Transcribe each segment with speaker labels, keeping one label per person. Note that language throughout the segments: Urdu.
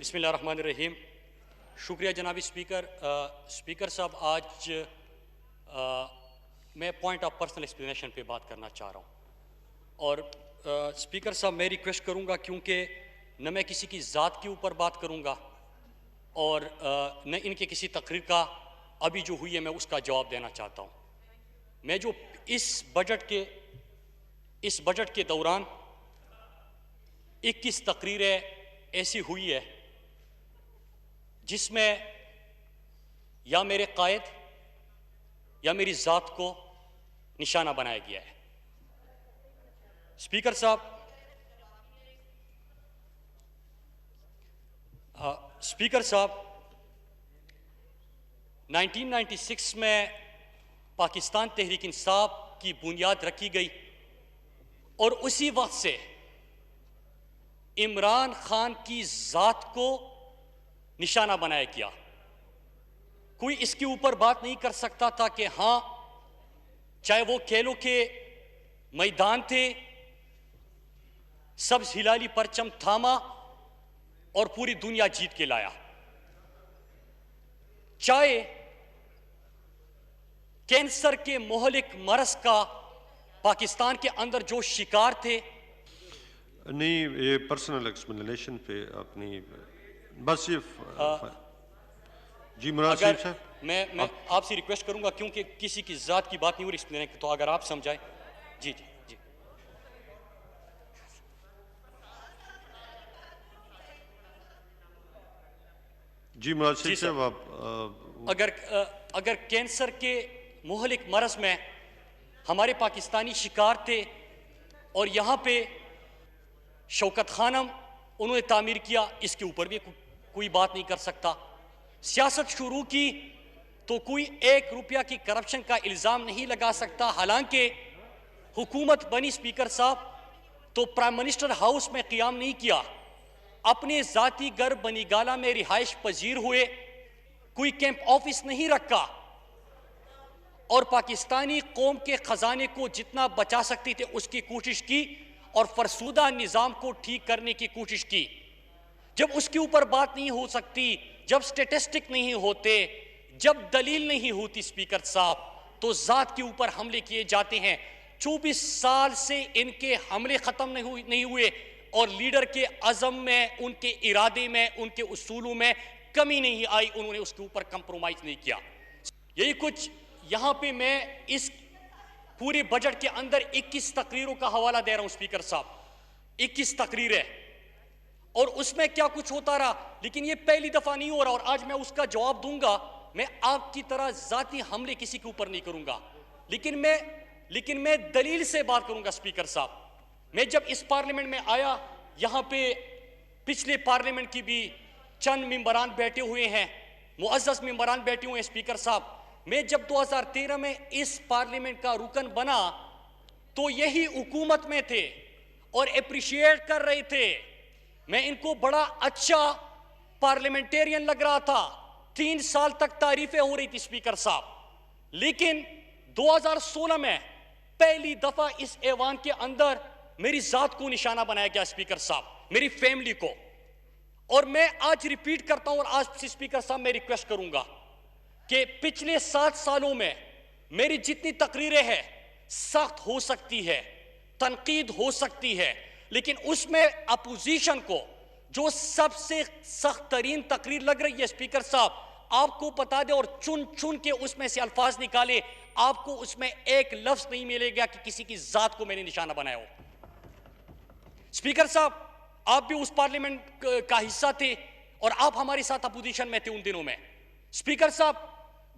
Speaker 1: بسم اللہ الرحمن الرحیم. شکریہ جناب اسپیکر. اسپیکر صاحب آج میں پوائنٹ آف پرسنل ایکسپلینیشن پہ بات کرنا چاہ رہا ہوں اور اسپیکر صاحب میں ریکویسٹ کروں گا کیونکہ نہ میں کسی کی ذات کے اوپر بات کروں گا اور نہ ان کے کسی تقریر کا ابھی جو ہوئی ہے میں اس کا جواب دینا چاہتا ہوں. میں جو اس بجٹ کے دوران 21 تقریریں ایسی ہوئی ہے جس میں یا میرے قائد یا میری ذات کو نشانہ بنایا گیا ہے. اسپیکر صاحب، اسپیکر صاحب 1996 میں پاکستان تحریک انصاف کی بنیاد رکھی گئی اور اسی وقت سے عمران خان کی ذات کو نشانہ بنایا گیا. کوئی اس کے اوپر بات نہیں کر سکتا تھا کہ ہاں چاہے وہ کھیلوں کے میدان تھے، سبز ہلالی پرچم تھاما اور پوری دنیا جیت کے لایا، چاہے کینسر کے مہلک مرض کا پاکستان کے اندر جو شکار تھے.
Speaker 2: نہیں، یہ پرسنل ایکسپلینیشن پہ اپنی بس یہ جی مراد
Speaker 1: اگر
Speaker 2: صاحب
Speaker 1: میں آپ سے ریکویسٹ کروں گا کیونکہ کسی کی ذات کی بات نہیں ہو رہی ایکسپلین، تو اگر آپ سمجھائیں. جی جی جی
Speaker 2: جی مراد صاحب آپ
Speaker 1: اگر کینسر کے مہلک مرض میں ہمارے پاکستانی شکار تھے اور یہاں پہ شوکت خانم انہوں نے تعمیر کیا، اس کے اوپر بھی کوئی بات نہیں کر سکتا. سیاست شروع کی تو کوئی 1 روپیہ کی کرپشن کا الزام نہیں لگا سکتا. حالانکہ حکومت بنی اسپیکر صاحب تو پرائم منسٹر ہاؤس میں قیام نہیں کیا، اپنے ذاتی گھر بنی گالہ میں رہائش پذیر ہوئے، کوئی کیمپ آفس نہیں رکھا اور پاکستانی قوم کے خزانے کو جتنا بچا سکتی تھے اس کی کوشش کی اور فرسودہ نظام کو ٹھیک کرنے کی کوشش کی. جب اس کے اوپر بات نہیں ہو سکتی، جب سٹیٹسٹک نہیں ہوتے، جب دلیل نہیں ہوتی اسپیکر صاحب، تو ذات کے اوپر حملے کیے جاتے ہیں. 24 سال سے ان کے حملے ختم نہیں ہوئے اور لیڈر کے عزم میں، ان کے ارادے میں، ان کے اصولوں میں کمی نہیں آئی. انہوں نے اس کے اوپر کمپرومائز نہیں کیا. یہی کچھ یہاں پہ میں اس پورے بجٹ کے اندر 21 تقریروں کا حوالہ دے رہا ہوں اسپیکر صاحب. 21 تقریریں اور اس میں کیا کچھ ہوتا رہا، لیکن یہ پہلی دفعہ نہیں ہو رہا اور آج میں اس کا جواب دوں گا. میں آپ کی طرح ذاتی حملے کسی کے اوپر نہیں کروں گا، لیکن میں دلیل سے بات کروں گا اسپیکر صاحب. میں جب اس پارلیمنٹ میں آیا، یہاں پہ پچھلے پارلیمنٹ کی بھی چند ممبران بیٹھے ہوئے ہیں، معزز ممبران بیٹھے ہوئے ہیں اسپیکر صاحب. میں جب 2013 میں اس پارلیمنٹ کا رکن بنا تو یہی حکومت میں تھے اور اپریشیٹ کر رہے تھے. میں ان کو بڑا اچھا پارلیمنٹیرین لگ رہا تھا. 3 سال تک تعریفیں ہو رہی تھی اسپیکر صاحب. لیکن 2016 میں پہلی دفعہ اس ایوان کے اندر میری ذات کو نشانہ بنایا گیا اسپیکر صاحب، میری فیملی کو. اور میں آج ریپیٹ کرتا ہوں اور آج سے اسپیکر صاحب میں ریکویسٹ کروں گا کہ پچھلے 7 سالوں میں میری جتنی تقریریں ہیں سخت ہو سکتی ہے، تنقید ہو سکتی ہے، لیکن اس میں اپوزیشن کو جو سب سے سخت ترین تقریر لگ رہی ہے اسپیکر صاحب، آپ کو بتا دے اور چن کے اس میں سے الفاظ نکالے، آپ کو اس میں ایک لفظ نہیں ملے گا کہ کسی کی ذات کو میں نے نشانہ بنایا ہو. اسپیکر صاحب، آپ بھی اس پارلیمنٹ کا حصہ تھے اور آپ ہمارے ساتھ اپوزیشن میں تھے ان دنوں میں. اسپیکر صاحب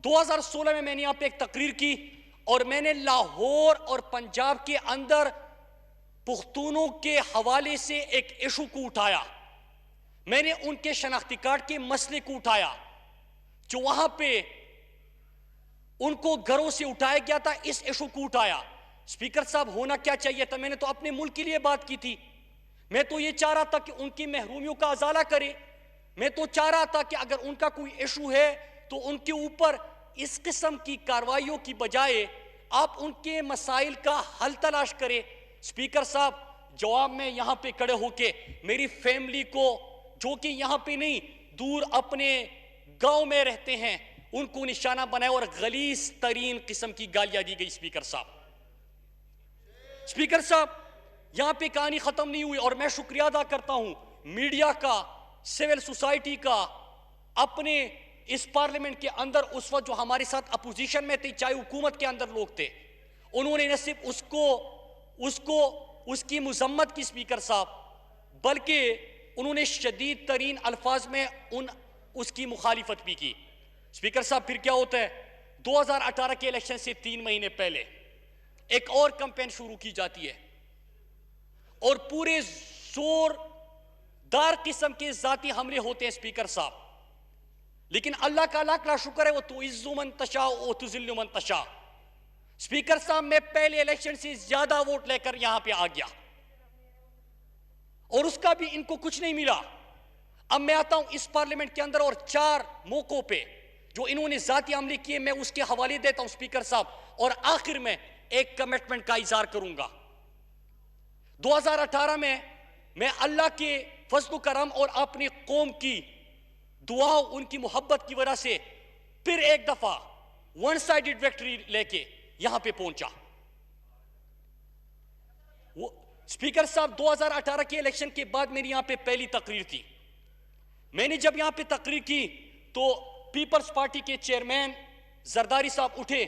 Speaker 1: 2016 میں نے یہاں پہ ایک تقریر کی اور میں نے لاہور اور پنجاب کے اندر پختونوں کے حوالے سے ایک ایشو کو اٹھایا. میں نے ان کے شناختی کارڈ کے مسئلے کو اٹھایا جو وہاں پہ ان کو گھروں سے اٹھایا گیا تھا. اس ایشو کو اٹھایا. اسپیکر صاحب ہونا کیا چاہیے تھا؟ میں نے تو اپنے ملک کے لیے بات کی تھی. میں تو یہ چاہ رہا تھا کہ ان کی محرومیوں کا ازالہ کرے. میں تو چاہ رہا تھا کہ اگر ان کا کوئی ایشو ہے تو ان کے اوپر اس قسم کی کارروائیوں کی بجائے آپ ان کے مسائل کا حل تلاش کریں. اسپیکر صاحب، جواب میں یہاں پہ کھڑے ہو کے میری فیملی کو جو کہ یہاں پہ نہیں دور اپنے گاؤں میں رہتے ہیں ان کو نشانہ بنایا اور غلیظ ترین قسم کی گالیاں دی گئی اسپیکر صاحب. اسپیکر صاحب یہاں پہ کہانی ختم نہیں ہوئی اور میں شکریہ ادا کرتا ہوں میڈیا کا, سول سوسائٹی کا, اپنے اس پارلیمنٹ کے اندر اس وقت جو ہمارے ساتھ اپوزیشن میں تھے, چاہے حکومت کے اندر لوگ تھے, انہوں نے نہ صرف اس کی مذمت کی اسپیکر صاحب, بلکہ انہوں نے شدید ترین الفاظ میں اس کی مخالفت بھی کی. اسپیکر صاحب پھر کیا ہوتا ہے, 2018 کے الیکشن سے 3 مہینے پہلے ایک اور کمپین شروع کی جاتی ہے اور پورے زور دار قسم کے ذاتی حملے ہوتے ہیں اسپیکر صاحب. لیکن اللہ کا لاکھ لاکھ شکر ہے وہ تعز من تشاء و تذل من تشاء. اسپیکر صاحب میں پہلے الیکشن سے زیادہ ووٹ لے کر یہاں پہ آ گیا اور اس کا بھی ان کو کچھ نہیں ملا. اب میں آتا ہوں اس پارلیمنٹ کے اندر اور 4 موقعوں پہ جو انہوں نے ذاتی حملے کیے میں اس کے حوالے دیتا ہوں اسپیکر صاحب, اور آخر میں ایک کمٹمنٹ کا اظہار کروں گا. 2018 میں اللہ کے فضل و کرم اور اپنی قوم کی دعاؤں, ان کی محبت کی وجہ سے پھر ایک دفعہ ون سائیڈڈ وکٹری لے کے یہاں پہ پہنچا. اسپیکر صاحب 2018 کے الیکشن کے بعد میری یہاں پہ پہلی تقریر تھی. میں نے جب یہاں پہ تقریر کی تو پیپلز پارٹی کے چیئرمین زرداری صاحب اٹھے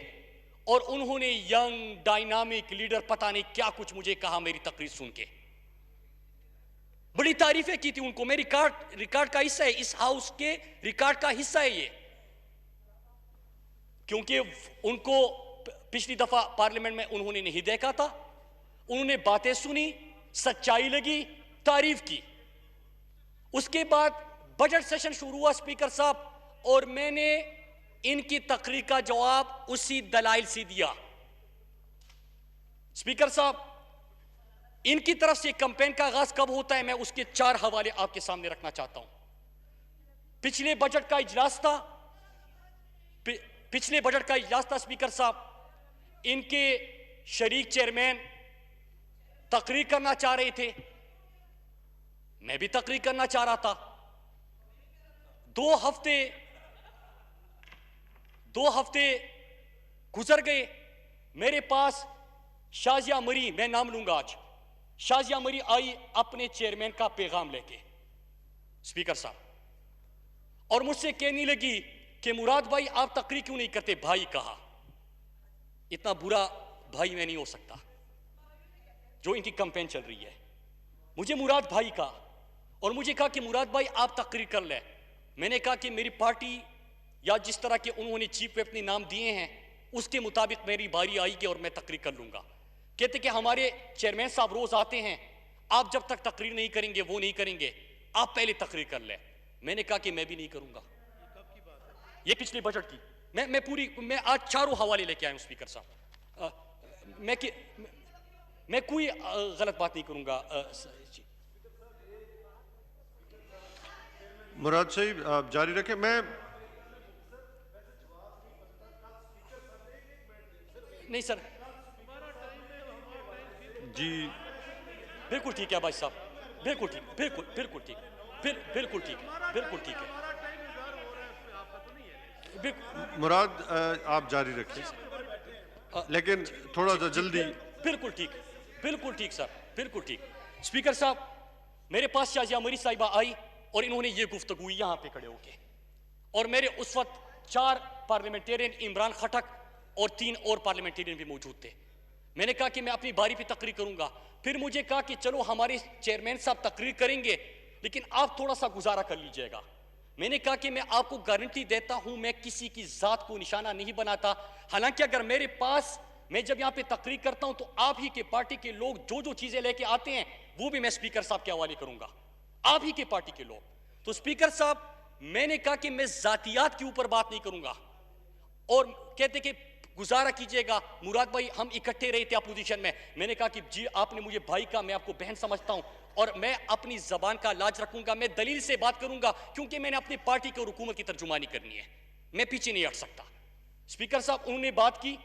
Speaker 1: اور انہوں نے ینگ ڈائنامک لیڈر پتہ نہیں کیا کچھ مجھے کہا میری تقریر سن کے. بڑی تعریفیں کی تھی ان کو. میں ریکارڈ کا حصہ ہے, اس ہاؤس کے ریکارڈ کا حصہ ہے یہ, کیونکہ ان کو پچھلی دفعہ پارلیمنٹ میں انہوں نے نہیں دیکھا تھا. انہوں نے باتیں سنی, سچائی لگی, تعریف کی. اس کے بعد بجٹ سیشن شروع ہوا اسپیکر صاحب, اور میں نے ان کی تقریر کا جواب اسی دلائل سے دیا. اسپیکر صاحب ان کی طرف سے کمپین کا آغاز کب ہوتا ہے, میں اس کے 4 حوالے آپ کے سامنے رکھنا چاہتا ہوں. پچھلے بجٹ کا اجلاس تھا اسپیکر صاحب, ان کے شریک چیئرمین تقریر کرنا چاہ رہے تھے, میں بھی تقریر کرنا چاہ رہا تھا. 2 ہفتے گزر گئے. میرے پاس شازیہ مری, میں نام لوں گا آج, شازیہ مری آئی اپنے چیئرمین کا پیغام لے کے اسپیکر صاحب, اور مجھ سے کہنے لگی کہ مراد بھائی آپ تقریر کیوں نہیں کرتے. بھائی کہا, اتنا برا بھائی میں نہیں ہو سکتا جو ان کی کمپین چل رہی ہے. مجھے مراد بھائی کہا اور مجھے کہا کہ مراد بھائی آپ تقریر کر لیں. میں نے کہا کہ میری پارٹی یا جس طرح کے انہوں نے چیف وے اپنے نام دیے ہیں اس کے مطابق میری باری آئے گی اور میں تقریر کر لوں گا. کہتے کہ ہمارے چیئرمین صاحب روز آتے ہیں, آپ جب تک تقریر نہیں کریں گے وہ نہیں کریں گے, آپ پہلے تقریر کر لیں. میں نے کہا کہ میں بھی نہیں کروں گا. یہ پچھلے بجٹ کی میں آج 4 حوالے لے کے آیا ہوں اسپیکر صاحب. میں کوئی غلط بات نہیں کروں گا.
Speaker 2: مراد صاحب آپ جاری رکھیں. میں
Speaker 1: نہیں سر,
Speaker 2: جی
Speaker 1: بالکل ٹھیک ہے بھائی صاحب, بالکل ٹھیک, بالکل ٹھیک, بالکل ٹھیک, بالکل ٹھیک ہے.
Speaker 2: مراد آپ جاری رکھیں لیکن تھوڑا سا جلدی.
Speaker 1: بالکل ٹھیک, بالکل ٹھیک سر, بالکل ٹھیک. اسپیکر صاحب میرے پاس شازیہ مری صاحبہ آئی اور انہوں نے یہ گفتگو یہاں پہ کھڑے ہو کے, اور میرے اس وقت 4 پارلیمنٹیرین, عمران خٹک اور 3 اور پارلیمنٹیرین بھی موجود تھے. میں نے کہا کہ میں اپنی باری پہ تقریر کروں گا. پھر مجھے کہا کہ چلو ہمارے چیئرمین صاحب تقریر کریں گے لیکن آپ تھوڑا سا گزارا کر لیجئے گا. میں نے کہا کہ میں آپ کو گارنٹی دیتا ہوں میں کسی کی ذات کو نشانہ نہیں بناتا. حالانکہ اگر میرے پاس, میں جب یہاں پہ تقریر کرتا ہوں تو آپ ہی کے پارٹی کے لوگ جو چیزیں لے کے آتے ہیں وہ بھی میں اسپیکر صاحب کے حوالے کروں گا, آپ ہی کے پارٹی کے لوگ. تو اسپیکر صاحب میں نے کہا کہ میں ذاتیات کے اوپر بات نہیں کروں گا. اور کہتے کہ گزارا کیجئے گا مراد بھائی ہم اکٹھے رہے تھے اپوزیشن میں. میں نے کہا کہ جی آپ نے مجھے بھائی کہا, میں آپ کو بہن سمجھتا ہوں اور میں اپنی زبان کا لاج رکھوں گا, میں دلیل سے بات کروں گا کیونکہ میں نے اپنی پارٹی کی اور حکومت کی ترجمانی کرنی ہے, میں پیچھے نہیں ہٹ سکتا. اسپیکر صاحب انہوں نے بات کی,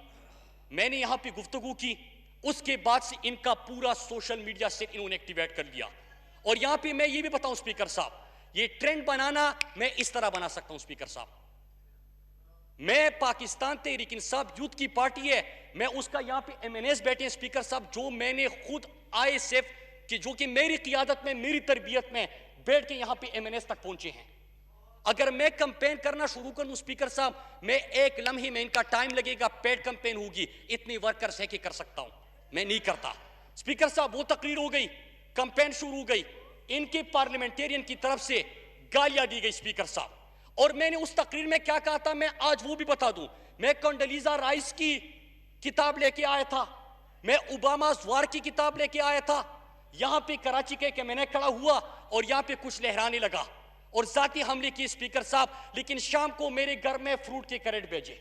Speaker 1: میں نے یہاں پہ گفتگو کی, اس کے بعد سے ان کا پورا سوشل میڈیا سے انہوں نے ایکٹیویٹ کر لیا. اور یہاں پہ میں یہ بھی بتاؤں اسپیکر صاحب یہ ٹرینڈ بنانا میں اس طرح بنا سکتا ہوں اسپیکر صاحب. میں پاکستان تحریک انصاف یوتھ کی پارٹی ہے, میں اس کا یہاں پہ ایم این ایس بیٹھے ہیں اسپیکر صاحب, جو میں نے خود آئی ایس ایف کہ جو کہ میری قیادت میں میری تربیت میں بیٹھ کے یہاں پہ ایم این ایس تک پہنچے ہیں. اگر میں کمپین کرنا شروع کروں اسپیکر صاحب, میں ایک لمحے میں ان کا ٹائم لگے گا, پیڈ کمپین ہوگی, اتنی ورکرز ہے کہ کر سکتا ہوں, میں نہیں کرتا. اسپیکر صاحب وہ تقریر ہو گئی, کمپین شروع ہو گئی, ان کے پارلیمنٹیرین کی طرف سے گالیاں دی گئی اسپیکر صاحب. اور میں نے اس تقریر میں کیا کہا تھا, میں آج وہ بھی بتا دوں. میں کنڈولیزا رائس کی کتاب لے کے آیا تھا, میں اوباماز وار کی کتاب لے کے آیا تھا, یہاں پہ کراچی کے کہ میں نے کھڑا ہوا اور یہاں پہ کچھ لہرانے لگا اور ذاتی حملے کی اسپیکر صاحب. لیکن شام کو میرے گھر میں فروٹ کے کریٹ بھیجے,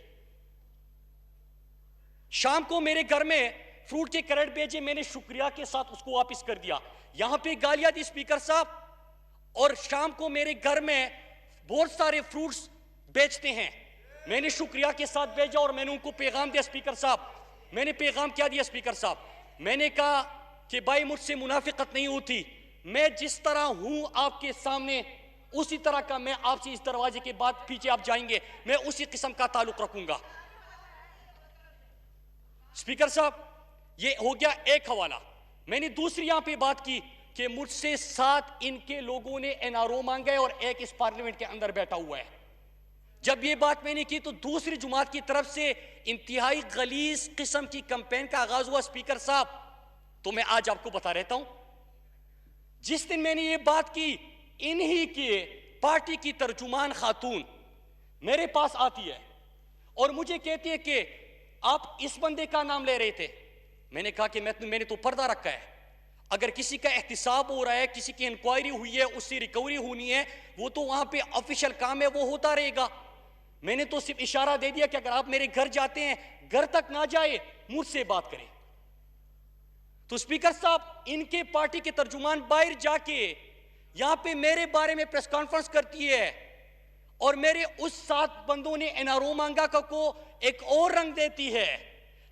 Speaker 1: شام کو میرے گھر میں فروٹ کے کریٹ بھیجے, میں نے شکریہ کے ساتھ اس کو واپس کر دیا. یہاں پہ گالیاں دی اسپیکر صاحب, اور شام کو میرے گھر میں بہت سارے فروٹس بیچتے ہیں, میں نے شکریہ کے ساتھ بھیجا اور میں نے ان کو پیغام دیا اسپیکر صاحب. میں نے پیغام کیا دیا اسپیکر صاحب, میں نے کہا کہ بھائی مجھ سے منافقت نہیں ہوتی, میں جس طرح ہوں آپ کے سامنے اسی طرح کا میں آپ سے اس دروازے کے بعد پیچھے آپ جائیں گے, میں اسی قسم کا تعلق رکھوں گا. اسپیکر صاحب یہ ہو گیا ایک حوالہ. میں نے دوسری یہاں پہ بات کی کہ مجھ سے 7 ان کے لوگوں نے این آر او مانگا ہے اور ایک اس پارلیمنٹ کے اندر بیٹھا ہوا ہے. جب یہ بات میں نے کی تو دوسری جماعت کی طرف سے انتہائی غلیظ قسم کی کمپین کا آغاز ہوا اسپیکر صاحب. تو میں آج آپ کو بتا رہتا ہوں, جس دن میں نے یہ بات کی, انہی کے پارٹی کی ترجمان خاتون میرے پاس آتی ہے اور مجھے کہتی ہے کہ آپ اس بندے کا نام لے رہے تھے. میں نے کہا کہ میں نے تو پردہ رکھا ہے, اگر کسی کا احتساب ہو رہا ہے, کسی کی انکوائری ہوئی ہے, اس سے ریکوری ہونی ہے, وہ تو وہاں پہ آفیشیل کام ہے, وہ ہوتا رہے گا. میں نے تو صرف اشارہ دے دیا کہ اگر آپ میرے گھر جاتے ہیں, گھر تک نہ جائے, مجھ سے بات کریں. تو اسپیکر صاحب ان کے پارٹی کے ترجمان باہر جا کے یہاں پہ میرے بارے میں پریس کانفرنس کرتی ہے اور میرے اس 7 بندوں نے این آر او مانگا کو ایک اور رنگ دیتی ہے.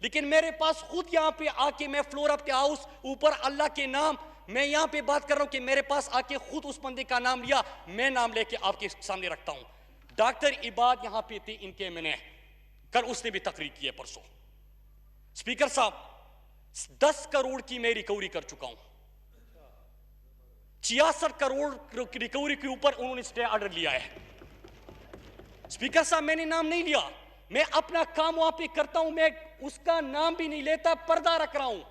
Speaker 1: لیکن میرے پاس خود یہاں پہ آ کے, میں فلور آف دی ہاؤس اوپر اللہ کے نام, میں یہاں پہ بات کر رہا ہوں کہ میرے پاس آ کے خود اس بندے کا نام لیا, میں نام لے کے آپ کے سامنے رکھتا ہوں. ڈاکٹر عباد یہاں پہ تھے ان کے, میں نے کل اس نے بھی تقریر کی ہے پرسوں. اسپیکر صاحب 10 کروڑ کی میں ریکوری کر چکا ہوں, 66 کروڑ ریکوری کے اوپر انہوں نے سٹے آرڈر لیا ہے. اسپیکر صاحب میں نے نام نہیں لیا, میں اپنا کام وہاں پہ کرتا ہوں, میں اس کا نام بھی نہیں لیتا, پردہ رکھ رہا ہوں.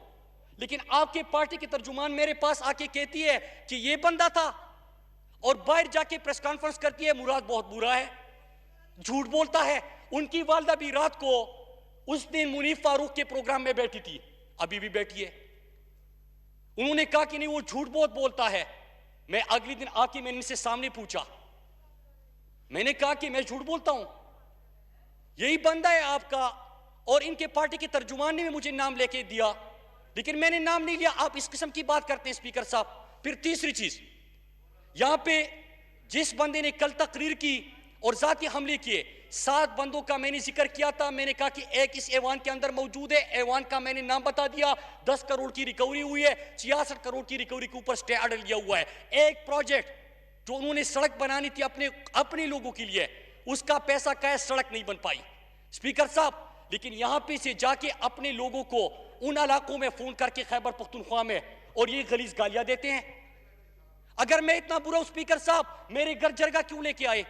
Speaker 1: لیکن آپ کے پارٹی کے ترجمان میرے پاس آ کے کہتی ہے کہ یہ بندہ تھا, اور باہر جا کے پریس کانفرنس کرتی ہے مراد بہت برا ہے, جھوٹ بولتا ہے. ان کی والدہ بھی رات کو اس دن منیف فاروق کے پروگرام میں بیٹھی تھی, ابھی بھی بیٹھی ہے. انہوں نے کہا کہ نہیں وہ جھوٹ بہت بولتا ہے. میں اگلی دن آ کے میں نے ان سے سامنے پوچھا, میں نے کہا کہ میں جھوٹ بولتا ہوں, یہی بندہ ہے آپ کا, اور ان کے پارٹی کے ترجمان نے بھی مجھے نام لے کے دیا, لیکن میں نے نام نہیں لیا. آپ اس قسم کی بات کرتے ہیں اسپیکر صاحب. پھر تیسری چیز, یہاں پہ جس بندے نے کل تقریر کی اور ذاتی حملے کیے, 7 بندوں کا میں نے ذکر کیا تھا. میں نے کہا کہ ایک اس ایوان کے اندر موجود ہے, ایوان کا میں نے نام بتا دیا. 10 کروڑ کی ریکوری ہوئی ہے, 66 کروڑ کی ریکوری کے اوپر سٹے آرڈر لیا ہوا ہے. ایک پروجیکٹ جو انہوں نے سڑک بنانی تھی اپنے لوگوں کے لیے, اس کا پیسہ کا ہے, سڑک نہیں بن پائی اسپیکر صاحب. لیکن یہاں پہ سے جا کے اپنے لوگوں کو ان علاقوں میں فون کر کے خیبر پختونخوا میں, اور یہ غلیظ گالیاں دیتے ہیں. اگر میں اتنا برا ہوں اسپیکر صاحب, میرے گھر جرگہ کیوں لے کے آئے؟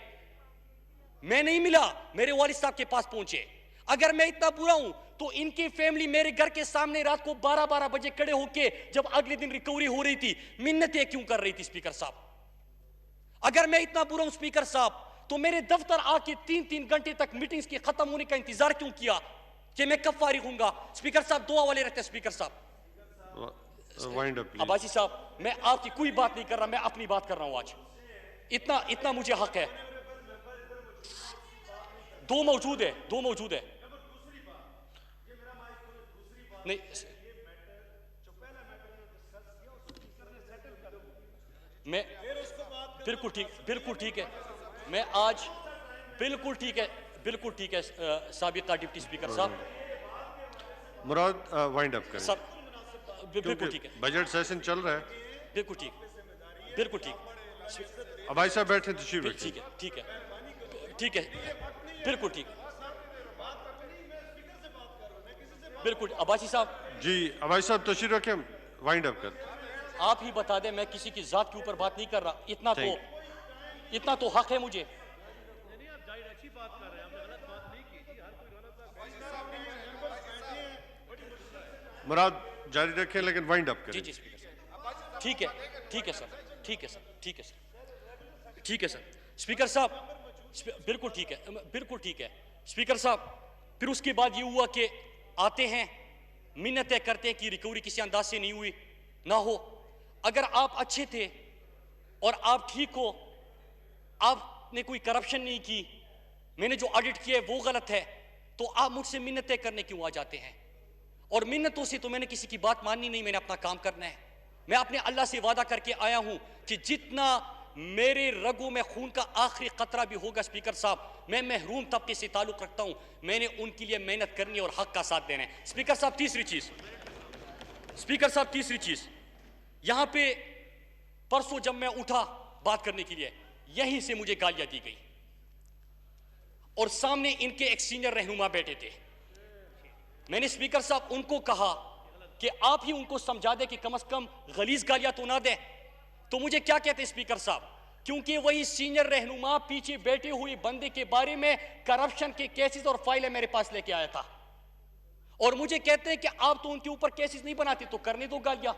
Speaker 1: میں نہیں ملا, میرے والد صاحب کے پاس پہنچے. اگر میں اتنا برا ہوں تو ان کی فیملی میرے گھر کے سامنے رات کو 12 بجے کھڑے ہو کے, جب اگلے دن ریکوری ہو رہی تھی, منتیں کیوں کر رہی تھی اسپیکر صاحب؟ اگر میں اتنا برا ہوں اسپیکر صاحب, تو میرے دفتر آ کے 3 گھنٹے تک میٹنگز کے ختم ہونے کا انتظار کیوں کیا کہ میں کب فارغ ہوں گا؟ اسپیکر صاحب 2 حوالے رکھتے ہیں اسپیکر صاحب. عباسی صاحب میں آپ کی کوئی بات نہیں کر رہا, میں اپنی بات کر رہا ہوں. آج اتنا مجھے حق ہے. 2 موجود ہے نہیں, میں بالکل ٹھیک ہے. میں آج بالکل ٹھیک ہے سابقہ ڈپٹی اسپیکر صاحب.
Speaker 2: مراد وائنڈ اپ کریں,
Speaker 1: بالکل ٹھیک ہے,
Speaker 2: بجٹ سیشن چل رہا ہے.
Speaker 1: بالکل ٹھیک.
Speaker 2: عباسی صاحب بیٹھے تشریف رکھیں.
Speaker 1: ٹھیک ہے ٹھیک ہے ٹھیک ہے بالکل ٹھیک بالکل. عباسی صاحب
Speaker 2: جی عباسی صاحب تشریف رکھیں, وائنڈ اپ کرتے ہیں.
Speaker 1: آپ ہی بتا دیں, میں کسی کی ذات کے اوپر بات نہیں کر رہا, اتنا تو حق ہے مجھے.
Speaker 2: مراد جاری رکھیں لیکن وائنڈ اپ کریں.
Speaker 1: جی اسپیکر صاحب ٹھیک ہے ٹھیک ہے سر ٹھیک ہے سر ٹھیک ہے سر ٹھیک ہے سر. اسپیکر صاحب بالکل ٹھیک ہے بالکل ٹھیک ہے. اسپیکر صاحب پھر اس کے بعد یہ ہوا کہ آتے ہیں منتیں کرتے ہیں کہ ریکوری کسی انداز سے نہیں ہوئی نہ ہو. اگر آپ اچھے تھے اور آپ ٹھیک ہو, آپ نے کوئی کرپشن نہیں کی, میں نے جو آڈٹ کیا ہے وہ غلط ہے, تو آپ مجھ سے منتیں کرنے کیوں آ جاتے ہیں؟ اور منتوں سے تو میں نے کسی کی بات ماننی نہیں, میں نے اپنا کام کرنا ہے. میں اپنے اللہ سے وعدہ کر کے آیا ہوں کہ جتنا میرے رگوں میں خون کا آخری قطرہ بھی ہوگا اسپیکر صاحب, میں محروم طبقے سے تعلق رکھتا ہوں, میں نے ان کے لیے محنت کرنی اور حق کا ساتھ دینا ہے. اسپیکر صاحب تیسری چیز, یہاں پہ پرسوں جب میں اٹھا بات کرنے کے لیے, یہیں سے مجھے گالیاں دی گئی اور سامنے ان کے ایک سینئر رہنما بیٹھے تھے. میں نے اسپیکر صاحب ان کو کہا کہ آپ ہی ان کو سمجھا دیں کہ کم از کم غلیظ گالیاں تو نہ دیں. تو مجھے کیا کہتے اسپیکر صاحب, کیونکہ وہی سینئر رہنما پیچھے بیٹھے ہوئے بندے کے بارے میں کرپشن کے کیسز اور فائلیں میرے پاس لے کے آیا تھا, اور مجھے کہتے ہیں کہ آپ تو ان کے اوپر کیسز نہیں بناتے, تو کرنے دو گالیاں.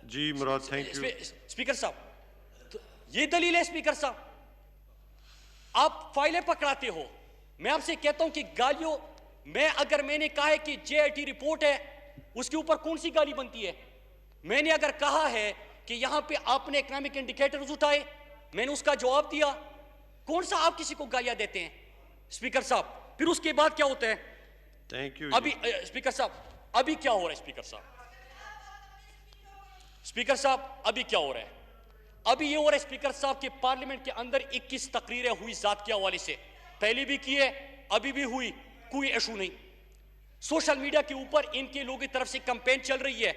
Speaker 2: جی مراد تھینک یو.
Speaker 1: اسپیکر صاحب یہ دلیل ہے اسپیکر صاحب, آپ فائلیں پکڑاتے ہو. میں آپ سے کہتا ہوں کہ گالیوں اگر میں نے کہا ہے کہ جے آئی ٹی رپورٹ ہے, اس کے اوپر کون سی گالی بنتی ہے؟ میں نے اگر کہا ہے کہ یہاں پہ آپ نے اکنامک انڈیکیٹرز اٹھائے, میں نے اس کا جواب دیا, کون سا آپ کسی کو گالیاں دیتے ہیں اسپیکر صاحب؟ پھر اس کے بعد کیا ہوتا ہے؟
Speaker 2: Thank you.
Speaker 1: ابھی اسپیکر صاحب ابھی کیا ہو رہا ہے اسپیکر صاحب ابھی کیا ہو رہا ہے؟ ابھی یہ ہو رہا ہے اسپیکر صاحب کہ پارلیمنٹ کے اندر 21 تقریریں ہوئی ذات کے حوالے سے, پہلی بھی کی ہے ابھی بھی ہوئی, کوئی ایشو نہیں. سوشل میڈیا کے اوپر ان کے لوگوں کی طرف سے کمپین چل رہی ہے,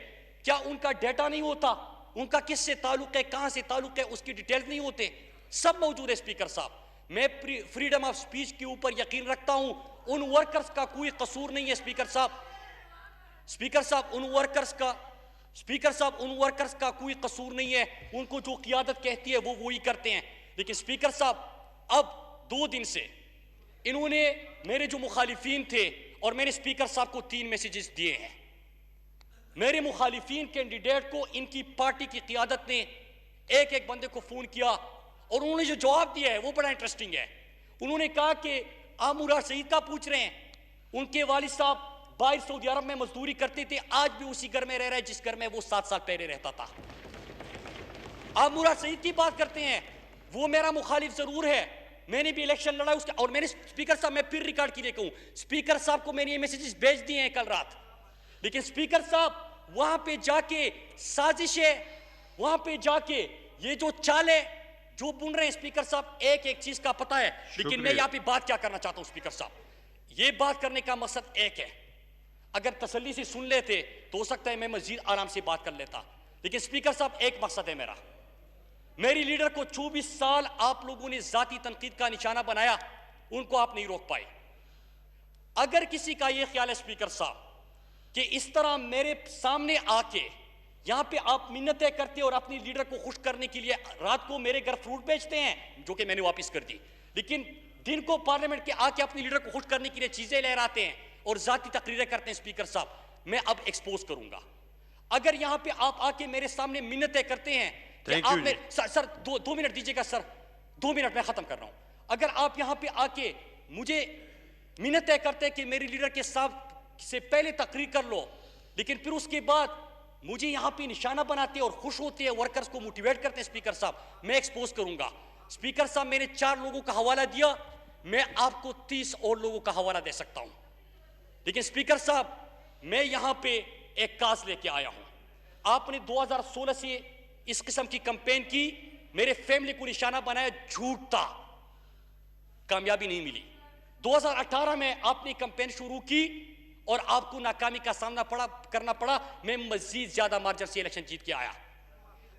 Speaker 1: کیا ان کا ڈیٹا نہیں ہوتا؟ ان کا کس سے تعلق ہے, کہاں سے تعلق ہے, اس کی ڈیٹیلز نہیں ہوتے؟ سب موجود ہے اسپیکر صاحب. میں فریڈم آف سپیچ کے اوپر یقین رکھتا ہوں, ان ورکرز کا کوئی قصور نہیں ہے اسپیکر صاحب. ان ورکرز کا کوئی قصور نہیں ہے, ان کو جو قیادت کہتی ہے وہ وہی کرتے ہیں. لیکن اسپیکر صاحب اب 2 دن سے انہوں نے میرے جو مخالفین تھے, اور میں نے اسپیکر صاحب کو 3 میسیجز دیے ہیں, میرے مخالفین کینڈیڈیٹ کو ان کی پارٹی کی قیادت نے ایک ایک بندے کو فون کیا, اور انہوں نے جو جواب دیا ہے وہ بڑا انٹرسٹنگ ہے. انہوں نے کہا کہ آپ مراد سعید کا پوچھ رہے ہیں, ان کے والد صاحب باہر سعودی عرب میں مزدوری کرتے تھے, آج بھی اسی گھر میں رہ رہا ہے جس گھر میں وہ 7 سال پہلے رہتا تھا. آپ مراد سعید کی بات کرتے ہیں, وہ میرا مخالف ضرور ہے, میں نے بھی الیکشن لڑا اس کا, اور میں نے اسپیکر صاحب میں پھر ریکارڈ کے لیے کہوں, اسپیکر صاحب کو میں نے یہ میسیجز بھیج دیے ہیں کل رات. لیکن اسپیکر صاحب وہاں پہ جا کے سازش ہے, وہاں پہ جا کے یہ جو چالیں جو بن رہے ہیں اسپیکر صاحب, ایک ایک چیز کا پتہ ہے. لیکن میں یہاں پہ بات کیا کرنا چاہتا ہوں اسپیکر صاحب, یہ بات کرنے کا مقصد ایک ہے, اگر تسلی سے سن لیتے تو ہو سکتا ہے میں مزید آرام سے بات کر لیتا. لیکن اسپیکر صاحب ایک مقصد ہے میرا, میری لیڈر کو 24 سال آپ لوگوں نے ذاتی تنقید کا نشانہ بنایا, ان کو آپ نہیں روک پائے. اگر کسی کا یہ خیال ہے اسپیکر صاحب کہ اس طرح میرے سامنے آ کے یہاں پہ آپ منتیں کرتے اور اپنی لیڈر کو خوش کرنے کے لیے رات کو میرے گھر فروٹ بیچتے ہیں, جو کہ میں نے واپس کر دی, لیکن دن کو پارلیمنٹ کے آ کے اپنی لیڈر کو خوش کرنے کے لیے چیزیں لہراتے ہیں اور ذاتی تقریریں کرتے ہیں, اسپیکر صاحب میں اب ایکسپوز کروں گا. اگر یہاں پہ آپ آ کے میرے سامنے منتیں کرتے ہیں کہ آپ سر 2 منٹ دیجیے گا سر, 2 منٹ میں ختم کر رہا ہوں. اگر آپ یہاں پہ آ کے مجھے منتیں کرتے ہیں کہ میری لیڈر کے ساتھ سے پہلے تقریر کر لو, لیکن پھر اس کے بعد مجھے یہاں پہ نشانہ بناتے اور خوش ہوتے ہیں, ورکرز کو موٹیویٹ کرتے ہیں, اسپیکر صاحب میں ایکسپوز کروں گا. اسپیکر صاحب میں نے 4 لوگوں کا حوالہ دیا, میں آپ کو 30 اور لوگوں کا حوالہ دے سکتا ہوں. لیکن اسپیکر صاحب میں یہاں پہ ایک کاز لے کے آیا ہوں. آپ نے 2016 سے اس قسم کی کمپین کی, میرے فیملی کو نشانہ بنایا, جھوٹ تھا, کامیابی نہیں ملی. 2018 میں آپ نے کمپین شروع کی اور آپ کو ناکامی کا سامنا کرنا پڑا, میں مزید زیادہ مارجن سے الیکشن جیت کے آیا.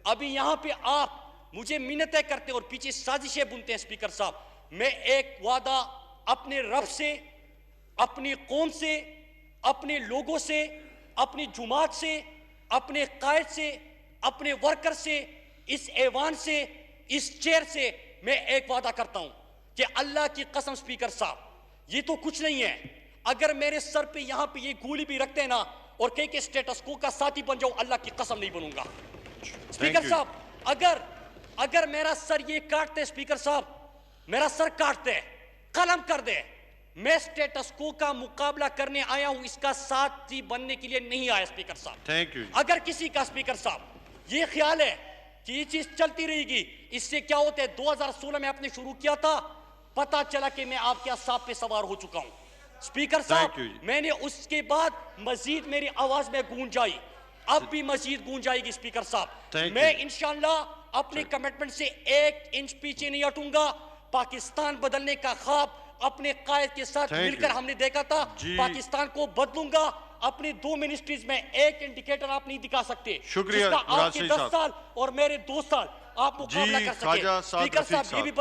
Speaker 1: ابھی یہاں پہ آپ مجھے منتیں کرتے اور پیچھے سازشیں بنتے ہیں اسپیکر صاحب. میں ایک وعدہ اپنے رب سے, اپنی قوم سے, اپنے لوگوں سے, اپنی جماعت سے, اپنے قائد سے, اپنے ورکر سے, اس ایوان سے, اس چیئر سے میں ایک وعدہ کرتا ہوں کہ اللہ کی قسم اسپیکر صاحب, یہ تو کچھ نہیں ہے, اگر میرے سر پہ یہاں پہ یہ گولی بھی رکھتے ہیں نا اور کہیں کہ سٹیٹس کو کا ساتھی بن جاؤ, اللہ کی قسم نہیں بنوں گا. اسپیکر صاحب اگر میرا سر یہ کاٹتے, اسپیکر صاحب میرا سر کاٹتے, قلم کر دے, میں سٹیٹس کو کا مقابلہ کرنے آیا ہوں, اس کا ساتھی بننے کے لیے نہیں آیا. اسپیکر صاحب اگر کسی کا اسپیکر صاحب یہ خیال ہے کہ یہ چیز چلتی رہے گی, اس سے کیا ہوتا ہے, 2016 میں آپ نے شروع کیا تھا, پتا چلا کہ میں آپ کے اعصاب پہ سوار ہو چکا ہوں. اسپیکر صاحب میں نے اس کے بعد مزید میری آواز میں گونج آئی, اب بھی مزید گونج آئے گی. اسپیکر صاحب میں انشاءاللہ اپنی کمٹمنٹ سے 1 انچ پیچھے نہیں ہٹوں گا. پاکستان بدلنے کا خواب اپنے قائد کے ساتھ مل کر ہم نے دیکھا تھا, پاکستان کو بدلوں گا. اپنی 2 منسٹریز میں ایک انڈیکیٹر آپ نہیں دکھا سکتے جس کا آپ کے 10 سال اور میرے 2 سال آپ مقابلہ کر سکے. اسپیکر صاحب یہ بھی